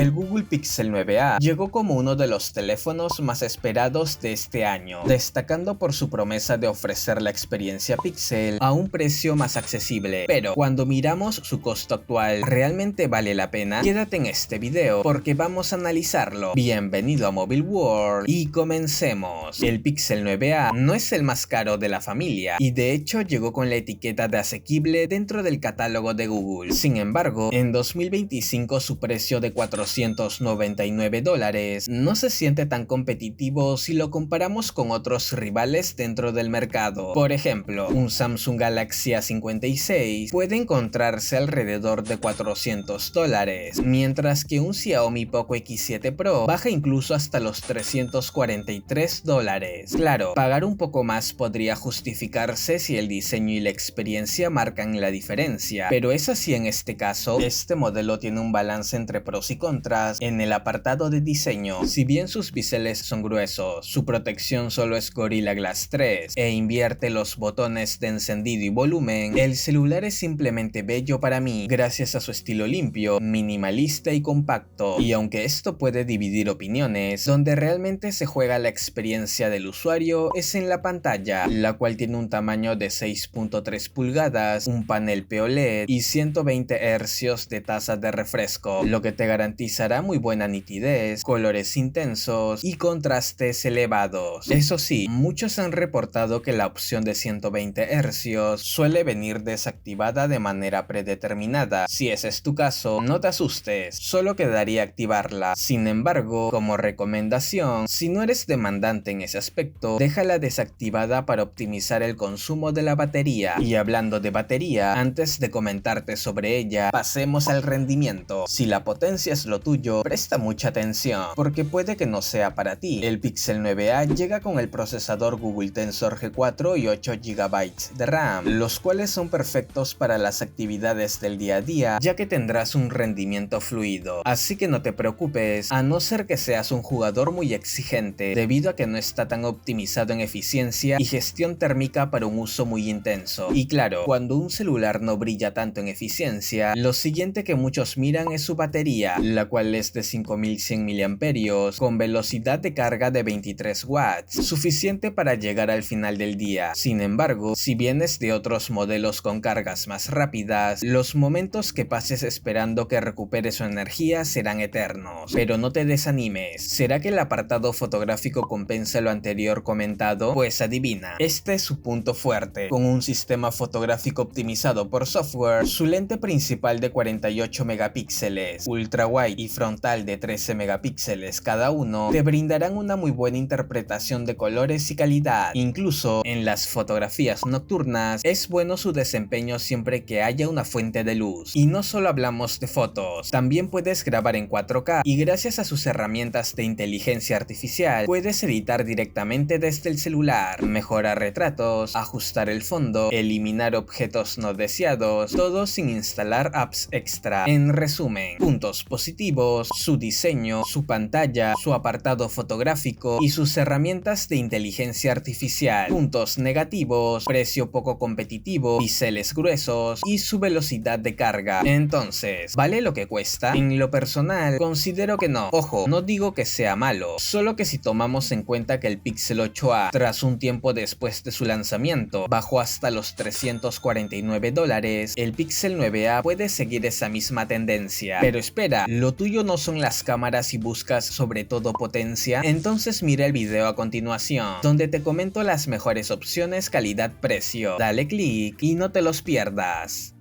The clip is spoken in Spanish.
El Google Pixel 9a llegó como uno de los teléfonos más esperados de este año, destacando por su promesa de ofrecer la experiencia Pixel a un precio más accesible. Pero cuando miramos su costo actual, ¿realmente vale la pena? Quédate en este video porque vamos a analizarlo. Bienvenido a Mobile World y comencemos. El Pixel 9a no es el más caro de la familia y de hecho llegó con la etiqueta de asequible dentro del catálogo de Google. Sin embargo, en 2025 su precio de $499 no se siente tan competitivo si lo comparamos con otros rivales dentro del mercado. Por ejemplo, un Samsung Galaxy A56 puede encontrarse alrededor de $400, mientras que un Xiaomi Poco X7 Pro baja incluso hasta los $343. Claro, pagar un poco más podría justificarse si el diseño y la experiencia marcan la diferencia, pero es así en este caso. Este modelo tiene un balance entre pros y contras. En el apartado de diseño, si bien sus biseles son gruesos, su protección solo es Gorilla Glass 3 e invierte los botones de encendido y volumen, el celular es simplemente bello para mí, gracias a su estilo limpio, minimalista y compacto. Y aunque esto puede dividir opiniones, donde realmente se juega la experiencia del usuario es en la pantalla, la cual tiene un tamaño de 6.3 pulgadas, un panel POLED y 120 Hz de tasa de refresco, lo que te garantizará muy buena nitidez, colores intensos y contrastes elevados. Eso sí, muchos han reportado que la opción de 120 Hz suele venir desactivada de manera predeterminada. Si ese es tu caso, no te asustes, solo quedaría activarla. Sin embargo, como recomendación, si no eres demandante en ese aspecto, déjala desactivada para optimizar el consumo de la batería. Y hablando de batería, antes de comentarte sobre ella, pasemos al rendimiento. Si la potencia es lo tuyo, presta mucha atención, porque puede que no sea para ti. El Pixel 9a llega con el procesador Google Tensor G4 y 8 GB de RAM, los cuales son perfectos para las actividades del día a día, ya que tendrás un rendimiento fluido. Así que no te preocupes, a no ser que seas un jugador muy exigente, debido a que no está tan optimizado en eficiencia y gestión térmica para un uso muy intenso. Y claro, cuando un celular no brilla tanto en eficiencia, lo siguiente que muchos miran es su batería, la cual es de 5100 mAh con velocidad de carga de 23 watts, suficiente para llegar al final del día. Sin embargo, si vienes de otros modelos con cargas más rápidas, los momentos que pases esperando que recupere su energía serán eternos. Pero no te desanimes, ¿será que el apartado fotográfico compensa lo anterior comentado? Pues adivina, este es su punto fuerte. Con un sistema fotográfico optimizado por software, su lente principal de 48 megapíxeles, ultra wide y frontal de 13 megapíxeles cada uno, te brindarán una muy buena interpretación de colores y calidad. Incluso en las fotografías nocturnas es bueno su desempeño siempre que haya una fuente de luz. Y no solo hablamos de fotos, también puedes grabar en 4K y gracias a sus herramientas de inteligencia artificial puedes editar directamente desde el celular, mejorar retratos, ajustar el fondo, eliminar objetos no deseados, todo sin instalar apps extra. En resumen, puntos positivos: su diseño, su pantalla, su apartado fotográfico y sus herramientas de inteligencia artificial. Puntos negativos: precio poco competitivo, biseles gruesos y su velocidad de carga. Entonces, ¿vale lo que cuesta? En lo personal, considero que no. Ojo, no digo que sea malo, solo que si tomamos en cuenta que el Pixel 8a, tras un tiempo después de su lanzamiento, bajó hasta los $349, el Pixel 9a puede seguir esa misma tendencia. Pero espera, ¿lo tuyo no son las cámaras y buscas sobre todo potencia? Entonces mira el video a continuación, donde te comento las mejores opciones calidad-precio. Dale click y no te los pierdas.